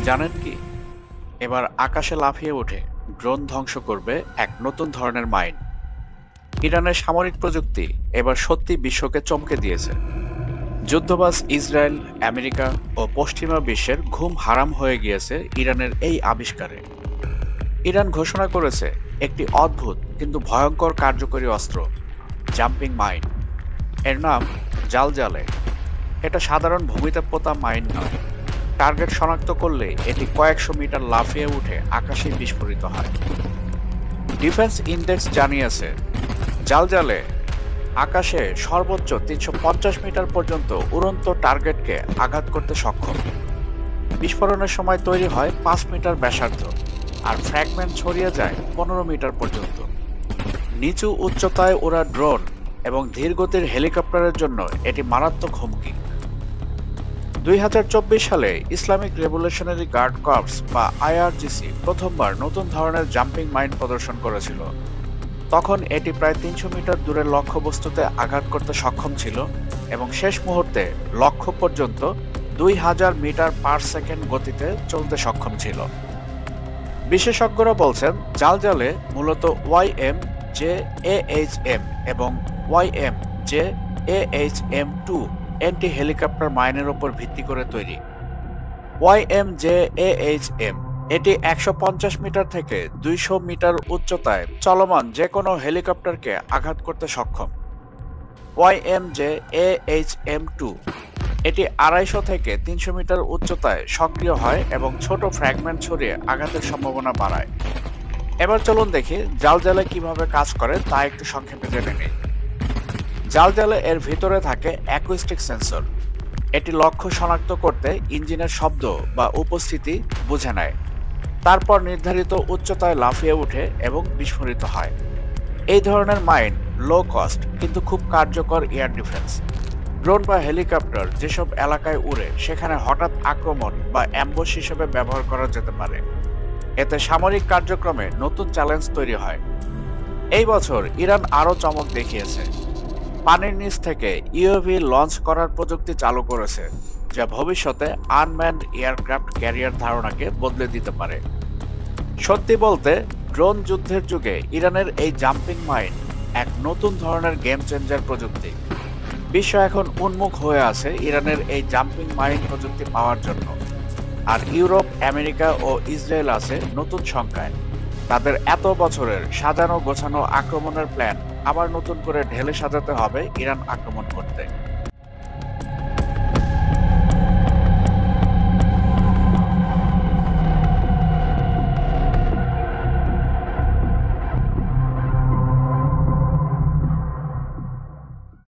জানেন কি, এবার আকাশে লাফিয়ে উঠে ড্রোন ধ্বংস করবে এক নতুন ধরনের মাইন। ইরানের সামরিক প্রযুক্তি এবার সত্যি বিশ্বকে চমকে দিয়েছে। যুদ্ধবাজ ইসরায়েল, আমেরিকা ও পশ্চিমা বিশ্বের ঘুম হারাম হয়ে গিয়েছে ইরানের এই আবিষ্কারে। ইরান ঘোষণা করেছে একটি অদ্ভুত কিন্তু ভয়ঙ্কর কার্যকরী অস্ত্র, জাম্পিং মাইন। এর নাম জালজালে। এটা সাধারণ ভূমিতে পোতা মাইন নয়। টার্গেট শনাক্ত করলে এটি কয়েকশো মিটার লাফিয়ে উঠে আকাশে বিস্ফোরিত হয়। ডিফেন্স ইন্ডেক্স জানিয়েছে জালজালে আকাশে সর্বোচ্চ ৩৫০ মিটার পর্যন্ত উড়ন্ত টার্গেটকে আঘাত করতে সক্ষম। বিস্ফোরণের সময় তৈরি হয় ৫ মিটার ব্যাসার্ধ, আর ফ্র্যাগমেন্ট ছড়িয়ে যায় ১৫ মিটার পর্যন্ত। নিচু উচ্চতায় ওড়া ড্রোন এবং ধীরগতির হেলিকপ্টারের জন্য এটি মারাত্মক হুমকি। ২০২৪ সালে ইসলামিক রেভলিউশনারি গার্ড কর্পস বা আইআরজিসি প্রথমবার নতুন ধরনের জাম্পিং মাইন প্রদর্শন করেছিল। তখন এটি প্রায় ৩০০ মিটার দূরের লক্ষ্যবস্তুতে আঘাত করতে সক্ষম ছিল এবং শেষ মুহূর্তে লক্ষ্য পর্যন্ত ২০০০ মিটার পার সেকেন্ড গতিতে চলতে সক্ষম ছিল। বিশেষজ্ঞরা বলছেন জালজালে মূলত YMJAHM এবং YMJAHM-2 অ্যান্টি হেলিকপ্টার মাইনের উপর ভিত্তি করে তৈরি। YMJAHM এটি ১৫০ মিটার থেকে ২০০ মিটার উচ্চতায় চলমান যে কোনো হেলিকপ্টারকে আঘাত করতে সক্ষম। YMJAHM-2 এটি ২৫০ থেকে ৩০০ মিটার উচ্চতায় সক্রিয় হয় এবং ছোট ফ্র্যাগমেন্ট ছড়িয়ে আঘাতের সম্ভাবনা বাড়ায়। এবার চলুন দেখি জালজালে কিভাবে কাজ করে তা একটু সংক্ষেপে জেনে নিই। জালজালে এর ভিতরে থাকে অ্যাকুস্টিক সেন্সর। এটি লক্ষ্য শনাক্ত করতে ইঞ্জিনের শব্দ বা উপস্থিতি বুঝে নেয়। তারপর নির্ধারিত উচ্চতায় লাফিয়ে ওঠে এবং বিস্ফোরিত হয়। এই ধরনের মাইন লো কস্ট কিন্তু খুব কার্যকর এয়ার ডিফেন্স। ড্রোন বা হেলিকপ্টার যেসব এলাকায় উড়ে সেখানে হঠাৎ আক্রমণ বা অ্যাম্বুশ হিসেবে ব্যবহার করা যেতে পারে। এতে সামরিক কার্যক্রমে নতুন চ্যালেঞ্জ তৈরি হয়। এই বছর ইরান আরও চমক দেখিয়েছে। পানির নিচ থেকে ইউএভি লঞ্চ করার প্রযুক্তি চালু করেছে, যা ভবিষ্যতে আনম্যানড এয়ারক্রাফট ক্যারিয়ার ধারণাকে বদলে দিতে পারে। সত্যি বলতে, ড্রোন যুদ্ধের যুগে ইরানের এই জাম্পিং মাইন এক নতুন ধরনের গেম চেঞ্জার প্রযুক্তি। বিশ্ব এখন উন্মুখ হয়ে আছে ইরানের এই জাম্পিং মাইন প্রযুক্তি পাওয়ার জন্য। আর ইউরোপ, আমেরিকা ও ইসরায়েল আছে নতুন সংখ্যায়। তাদের এত বছরের সাজানো গোছানো আক্রমণের প্ল্যান আবার নতুন করে ঢেলে সাজাতে হবে ইরান আক্রমণ করতে।